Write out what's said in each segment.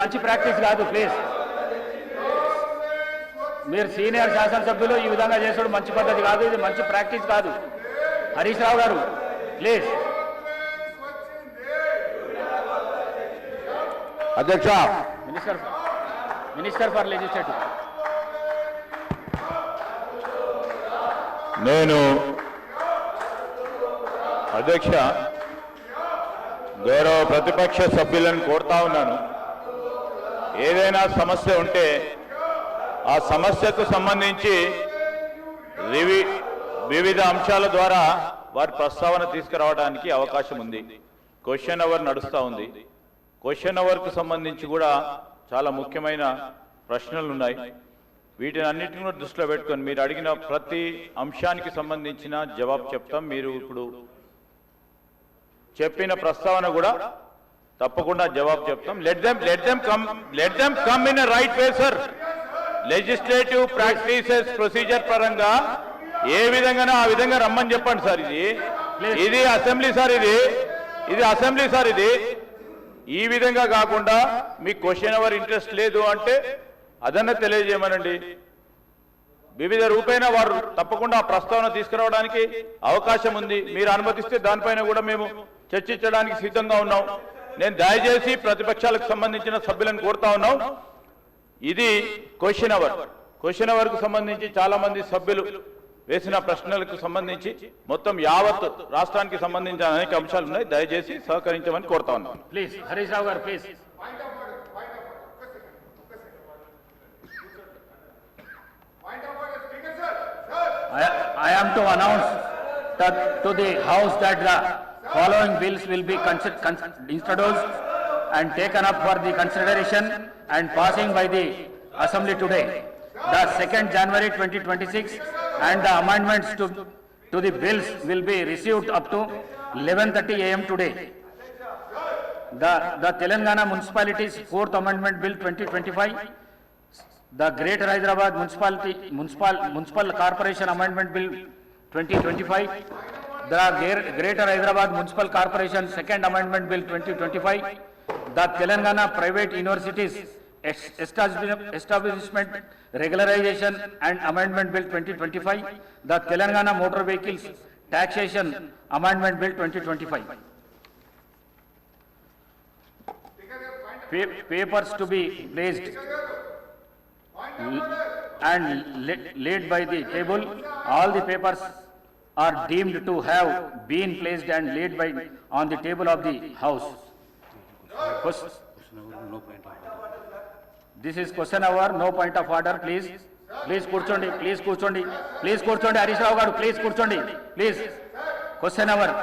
మంచి ప్రాక్టీస్ కాదు ప్లీజ్. మీరు సీనియర్ శాసనసభ్యులు ఈ విధంగా చేసుడు మంచి పద్ధతి కాదు, ఇది మంచి ప్రాక్టీస్ కాదు. హరీష్ రావు గారు ప్లీజ్. అధ్యక్ష, మినిస్టర్ ఫర్ లెజిస్లేటివ్. నేను అధ్యక్ష గౌరవ ప్రతిపక్ష సభ్యులను కోరుతా ఉన్నాను, ఏదైనా సమస్య ఉంటే ఆ సమస్యకు సంబంధించి వివిధ అంశాల ద్వారా వారి ప్రస్తావన తీసుకురావడానికి అవకాశం ఉంది. క్వశ్చన్ అవర్ నడుస్తూ ఉంది. క్వశ్చన్ అవర్కు సంబంధించి కూడా చాలా ముఖ్యమైన ప్రశ్నలు ఉన్నాయి. వీటిని అన్నింటినీ దృష్టిలో పెట్టుకొని మీరు అడిగిన ప్రతి అంశానికి సంబంధించిన జవాబు చెప్తాం. మీరు ఇప్పుడు చెప్పిన ప్రస్తావన కూడా తప్పకుండా జవాబు చెప్తాం. Let them come in right way sir. Legislative practices procedure పరంగా ఏ విధంగానో ఆ విధంగా రమ్మని చెప్పండి సార్. ఇది అసెంబ్లీ సార్, ఇది అసెంబ్లీ సార్. ఇది ఈ విధంగా కాకుండా మీకు క్వశ్చన్ అవర్ ఇంట్రెస్ట్ లేదు అంటే అదన్నా తెలియజేయమనండి. వివిధ రూపేణ వారు తప్పకుండా ఆ ప్రస్తావన తీసుకురావడానికి అవకాశం ఉంది. మీరు అనుమతిస్తే దానిపైన కూడా మేము చర్చించడానికి సిద్ధంగా ఉన్నాం. నేను దయచేసి ప్రతిపక్షాలకు సంబంధించిన సభ్యులను కోరుతా ఉన్నాం, ఇది క్వశ్చన్ అవర్. క్వశ్చన్ అవర్కు సంబంధించి చాలా మంది సభ్యులు వేసిన ప్రశ్నలకు సంబంధించి మొత్తం యావత్ రాష్ట్రానికి సంబంధించిన అనేక అంశాలు ఉన్నాయి. దయచేసి సహకరించమని కోరుతా ఉన్నాం. ప్లీజ్ హరీష్ రావు గారు please. I am to announce to the House that the following bills will be introduced and taken up for the consideration and passing by the Assembly today. The 2nd January 2026 and the amendments to the bills will be received up to 11:30 a.m. today. The Telangana Municipalities 4th Amendment Bill 2025, the Greater Hyderabad Municipal Corporation Amendment Bill 2025, the Greater Hyderabad Municipal Corporation 2nd Amendment Bill 2025, the Telangana Private Universities Establishment Regularization and Amendment Bill 2025, the Telangana Motor Vehicles Taxation Amendment Bill 2025. Papers to be placed and laid by the table. All the papers are deemed to have been placed and laid by on the table of the House. This is question hour, no point of order. Please కూర్చోండి. హరీష్ రావు గారు please కూర్చోండి. Please question hour.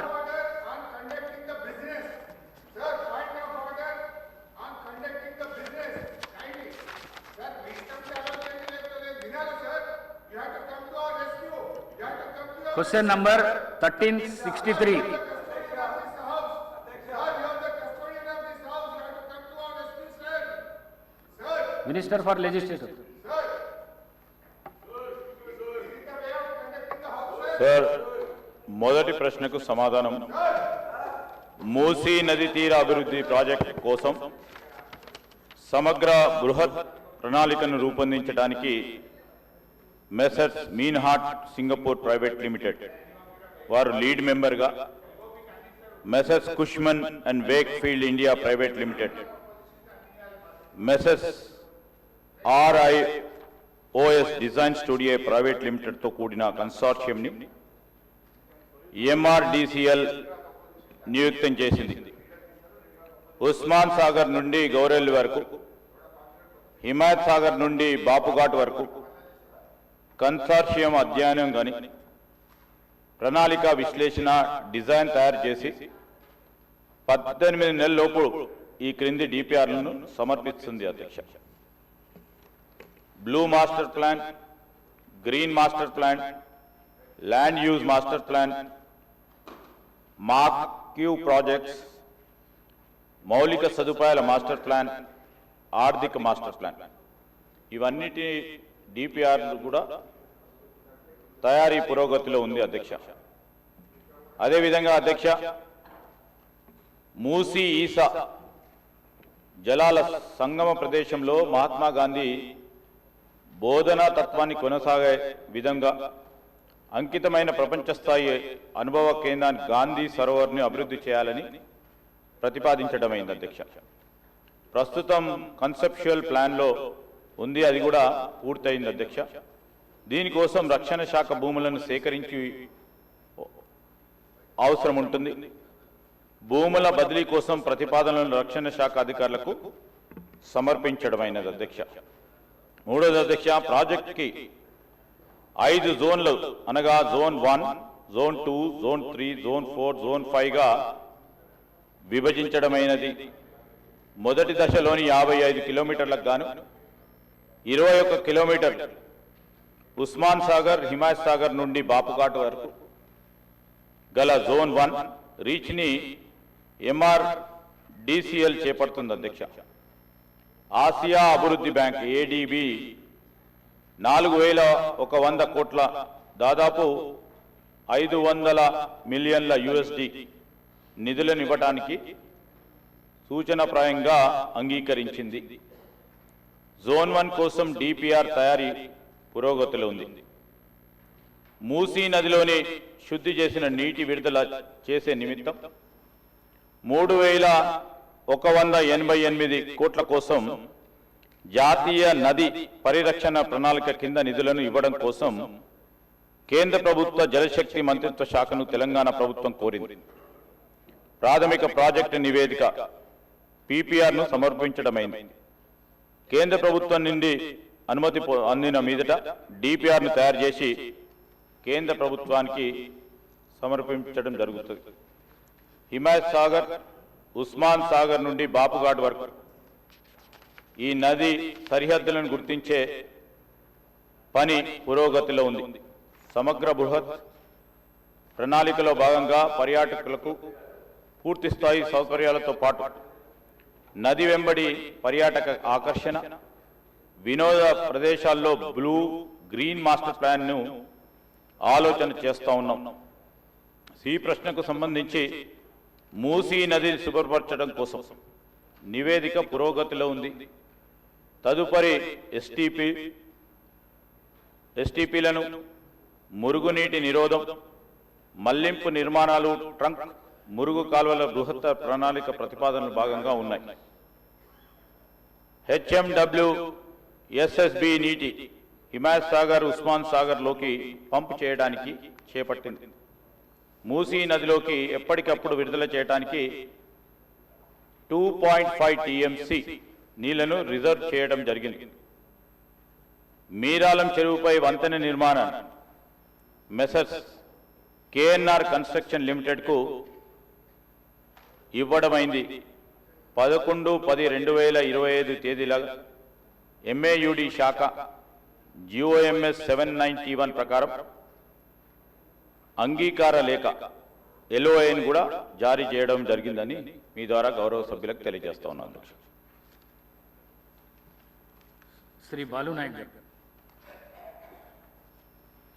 Question number 1363. Minister for Legislature. Sir, మొదటి ప్రశ్నకు సమాధానం. మూసీ నది తీర అభివృద్ధి project కోసం సమగ్ర బృహత్ ప్రణాళికను రూపొందించడానికి Messrs Meinhardt Singapore private limited వారు లీడ్ మెంబర్గా, Messrs Cushman and Wakefield India private limited, Messrs RIOS design studio private లిమిటెడ్తో కూడిన కన్సార్షియంని MRDCL నియుక్తం చేసింది. ఉస్మాన్ సాగర్ నుండి గౌరెల్లి వరకు, హిమాయత్ సాగర్ నుండి బాపుఘాట్ వరకు కన్సార్షియం అధ్యయనం కానీ ప్రణాళిక విశ్లేషణ డిజైన్ తయారు చేసి 18 నెలల లోపు ఈ క్రింది DPRలను సమర్పిస్తుంది. అధ్యక్ష, blue master plan, green master plan, land use master plan, marquee projects, మౌలిక సదుపాయాల మాస్టర్ ప్లాన్, ఆర్థిక మాస్టర్ ప్లాన్, ఇవన్నిటి DPRలు కూడా తయారీ పురోగతిలో ఉంది. అధ్యక్ష, అదేవిధంగా అధ్యక్ష మూసీ ఈసా జలాల సంగమ ప్రదేశంలో మహాత్మా గాంధీ బోధనా తత్వాన్ని కొనసాగే విధంగా అంకితమైన ప్రపంచ స్థాయి అనుభవ కేంద్రాన్ని గాంధీ సరోవర్ని అభివృద్ధి చేయాలని ప్రతిపాదించడమైంది అధ్యక్ష. ప్రస్తుతం కన్సెప్చువల్ ప్లాన్లో ఉంది, అది కూడా పూర్తయింది అధ్యక్ష. దీనికోసం రక్షణ శాఖ భూములను సేకరించి అవసరం ఉంటుంది. భూముల బదిలీ కోసం ప్రతిపాదనలను రక్షణ శాఖ అధికారులకు సమర్పించడమైనది అధ్యక్ష. మూడోది అధ్యక్ష, ప్రాజెక్ట్కి 5 జోన్లు అనగా zone 1, zone 2, zone 3, zone 4, zone 5గా విభజించడమైనది. మొదటి దశలోని 55 కిలోమీటర్లకు గాను 21 కిలోమీటర్ ఉస్మాన్ సాగర్, హిమాయత్ సాగర్ నుండి బాపుఘాట్ వరకు గల జోన్ 1 రీచ్ని MRDCL చేపడుతుంది అధ్యక్ష. ఆసియా అభివృద్ధి బ్యాంక్ ADB 4100 కోట్ల దాదాపు 500 మిలియన్ల USD నిధులను ఇవ్వడానికి సూచనప్రాయంగా అంగీకరించింది. జోన్ 1 కోసం DPR తయారీ పురోగతిలో ఉంది. మూసీ నదిలోని శుద్ధి చేసిన నీటి విడుదల చేసే నిమిత్తం 3188 కోట్ల కోసం జాతీయ నది పరిరక్షణ ప్రణాళిక కింద నిధులను ఇవ్వడం కోసం కేంద్ర ప్రభుత్వ జలశక్తి మంత్రిత్వ శాఖను తెలంగాణ ప్రభుత్వం కోరింది. ప్రాథమిక ప్రాజెక్టు నివేదిక PPRను సమర్పించడమైంది. కేంద్ర ప్రభుత్వం నుండి అనుమతి అందిన మీదట DPRను తయారు చేసి కేంద్ర ప్రభుత్వానికి సమర్పించడం జరుగుతుంది. హిమాయత్ సాగర్, ఉస్మాన్ సాగర్ నుండి బాపుఘాట్ వరకు ఈ నది సరిహద్దులను గుర్తించే పని పురోగతిలో ఉంది. సమగ్ర బృహత్ ప్రణాళికలో భాగంగా పర్యాటకులకు పూర్తి స్థాయి సౌకర్యాలతో పాటు నది వెంబడి పర్యాటక ఆకర్షణ, వినోద ప్రదేశాల్లో బ్లూ గ్రీన్ మాస్టర్ ప్లాన్ను ఆలోచన చేస్తూ ఉన్నాం. ఈ ప్రశ్నకు సంబంధించి మూసీ నదిని శుభ్రపరచడం కోసం నివేదిక పురోగతిలో ఉంది. తదుపరి STPలను మురుగునీటి నిరోధం, మళ్లింపు నిర్మాణాలు, ట్రంక్ మురుగు కాలువల బృహత్ ప్రణాళిక ప్రతిపాదనలు భాగంగా ఉన్నాయి. HMW SSB నీటి హిమాయత్ సాగర్, ఉస్మాన్ సాగర్లోకి పంపు చేయడానికి చేపట్టింది. మూసీ నదిలోకి ఎప్పటికప్పుడు విడుదల చేయడానికి 2.5 TMC నీళ్లను రిజర్వ్ చేయడం జరిగింది. మీరాలం చెరువుపై వంతెన నిర్మాణాన్ని మెసర్స్ KNR కన్స్ట్రక్షన్ లిమిటెడ్కు ఇవ్వడమైంది. 11/10/2025 తేదీల MAUD శాఖ GOMS 791 ప్రకారం అంగీకార లేఖ LOIని కూడా జారీ చేయడం జరిగిందని మీ ద్వారా గౌరవ సభ్యులకు తెలియజేస్తా ఉన్నాను. శ్రీ బాలు నాయక్ గారు.